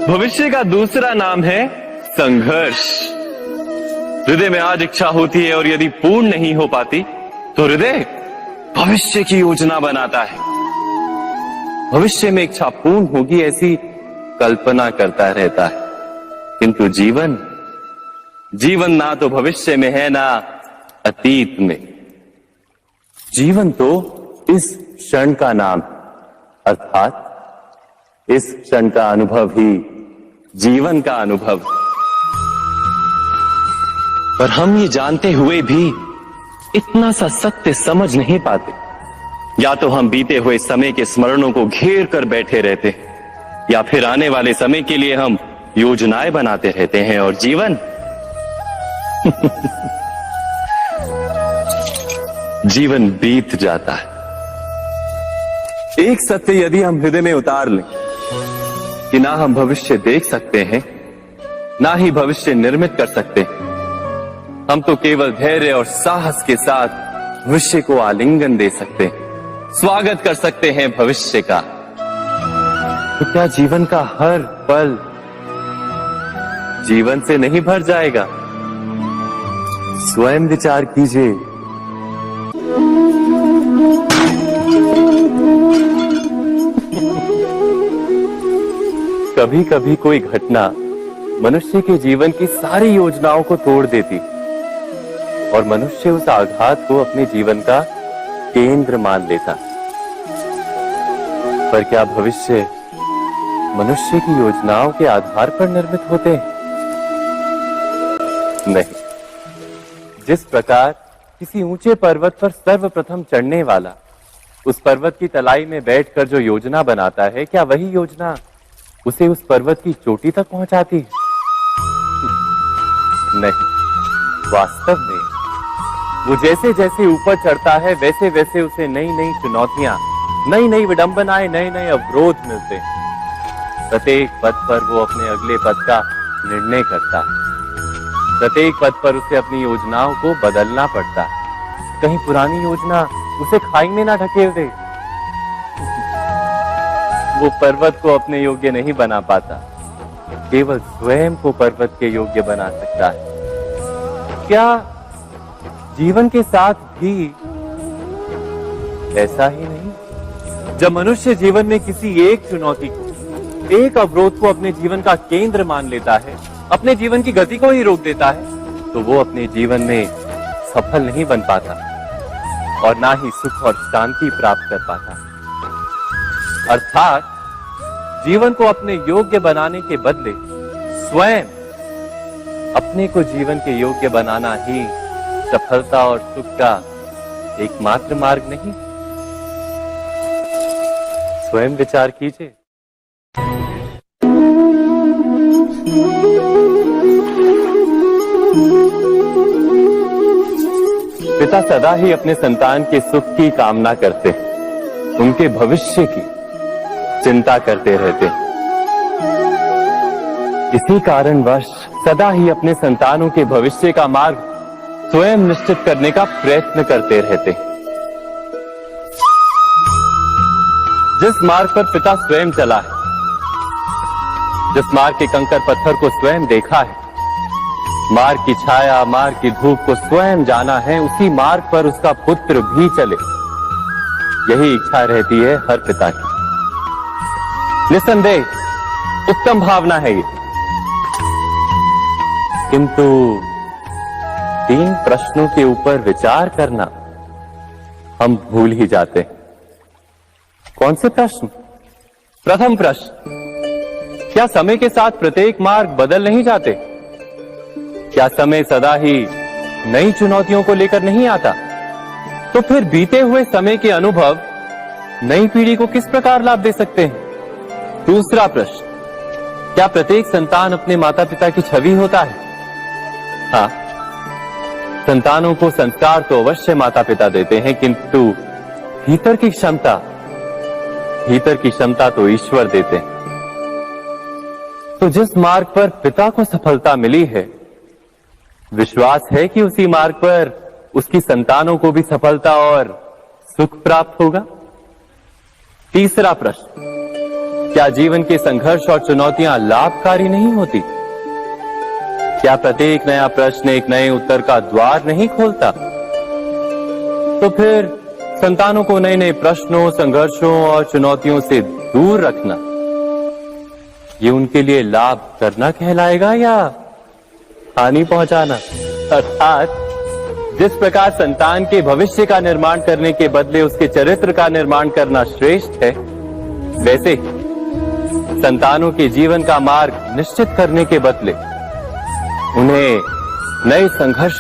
भविष्य का दूसरा नाम है संघर्ष। हृदय में आज इच्छा होती है और यदि पूर्ण नहीं हो पाती तो हृदय भविष्य की योजना बनाता है। भविष्य में इच्छा पूर्ण होगी ऐसी कल्पना करता रहता है, किंतु जीवन ना तो भविष्य में है ना अतीत में। जीवन तो इस क्षण का नाम, अर्थात इस क्षण का अनुभव ही जीवन का अनुभव। पर हम ये जानते हुए भी इतना सा सत्य समझ नहीं पाते। या तो हम बीते हुए समय के स्मरणों को घेर कर बैठे रहते हैं, या फिर आने वाले समय के लिए हम योजनाएं बनाते रहते हैं और जीवन जीवन बीत जाता है। एक सत्य यदि हम हृदय में उतार लें कि ना हम भविष्य देख सकते हैं, ना ही भविष्य निर्मित कर सकते हैं, हम तो केवल धैर्य और साहस के साथ भविष्य को आलिंगन दे सकते हैं, स्वागत कर सकते हैं भविष्य का। तो क्या जीवन का हर पल जीवन से नहीं भर जाएगा? स्वयं विचार कीजिए। कभी कभी कोई घटना मनुष्य के जीवन की सारी योजनाओं को तोड़ देती और मनुष्य उस आघात को अपने जीवन का केंद्र मान लेता। पर क्या भविष्य मनुष्य की योजनाओं के आधार पर निर्मित होते हैं? नहीं। जिस प्रकार किसी ऊंचे पर्वत पर सर्वप्रथम चढ़ने वाला उस पर्वत की तलाई में बैठकर जो योजना बनाता है, क्या वही योजना उसे उस पर्वत की चोटी तक पहुंचाती है? नहीं। वास्तव में वो जैसे जैसे ऊपर चढ़ता है वैसे वैसे उसे नई नई चुनौतियां, नई नई विडंबनाएं, नए नए अवरोध मिलते हैं। प्रत्येक पद पर वो अपने अगले पद का निर्णय करता है। प्रत्येक पद पर उसे अपनी योजनाओं को बदलना पड़ता है। कहीं पुरानी योजना उसे खाई में ना ढकेल दे। वो पर्वत को अपने योग्य नहीं बना पाता, केवल स्वयं को पर्वत के योग्य बना सकता है। क्या जीवन के साथ भी ऐसा ही नहीं? जब मनुष्य जीवन में किसी एक चुनौती को, एक अवरोध को अपने जीवन का केंद्र मान लेता है, अपने जीवन की गति को ही रोक देता है, तो वो अपने जीवन में सफल नहीं बन पाता और ना ही सुख और शांति प्राप्त कर पाता। अर्थात जीवन को अपने योग्य बनाने के बदले स्वयं अपने को जीवन के योग्य बनाना ही सफलता और सुख का एकमात्र मार्ग नहीं? स्वयं विचार कीजिए। पिता सदा ही अपने संतान के सुख की कामना करते हैं, उनके भविष्य की चिंता करते रहते हैं। इसी कारणवश सदा ही अपने संतानों के भविष्य का मार्ग स्वयं निश्चित करने का प्रयत्न करते रहते हैं। जिस मार्ग पर पिता स्वयं चला है, जिस मार्ग के कंकर पत्थर को स्वयं देखा है, मार्ग की छाया, मार्ग की धूप को स्वयं जाना है, उसी मार्ग पर उसका पुत्र भी चले, यही इच्छा रहती है हर पिता की। निसंदेह उत्तम भावना है ये, किंतु 3 प्रश्नों के ऊपर विचार करना हम भूल ही जाते हैं। कौन से प्रश्न? प्रथम प्रश्न, क्या समय के साथ प्रत्येक मार्ग बदल नहीं जाते? क्या समय सदा ही नई चुनौतियों को लेकर नहीं आता? तो फिर बीते हुए समय के अनुभव नई पीढ़ी को किस प्रकार लाभ दे सकते हैं? दूसरा प्रश्न, क्या प्रत्येक संतान अपने माता पिता की छवि होता है? हाँ, संतानों को संस्कार तो अवश्य माता पिता देते हैं, किंतु भीतर की क्षमता तो ईश्वर देते हैं। तो जिस मार्ग पर पिता को सफलता मिली है, विश्वास है कि उसी मार्ग पर उसकी संतानों को भी सफलता और सुख प्राप्त होगा। तीसरा प्रश्न, क्या जीवन के संघर्ष और चुनौतियां लाभकारी नहीं होती? क्या प्रत्येक नया प्रश्न एक नए उत्तर का द्वार नहीं खोलता? तो फिर संतानों को नए नए प्रश्नों, संघर्षों और चुनौतियों से दूर रखना, ये उनके लिए लाभ करना कहलाएगा या हानि पहुंचाना? अर्थात जिस प्रकार संतान के भविष्य का निर्माण करने के बदले उसके चरित्र का निर्माण करना श्रेष्ठ है, वैसे ही संतानों के जीवन का मार्ग निश्चित करने के बदले उन्हें नए संघर्ष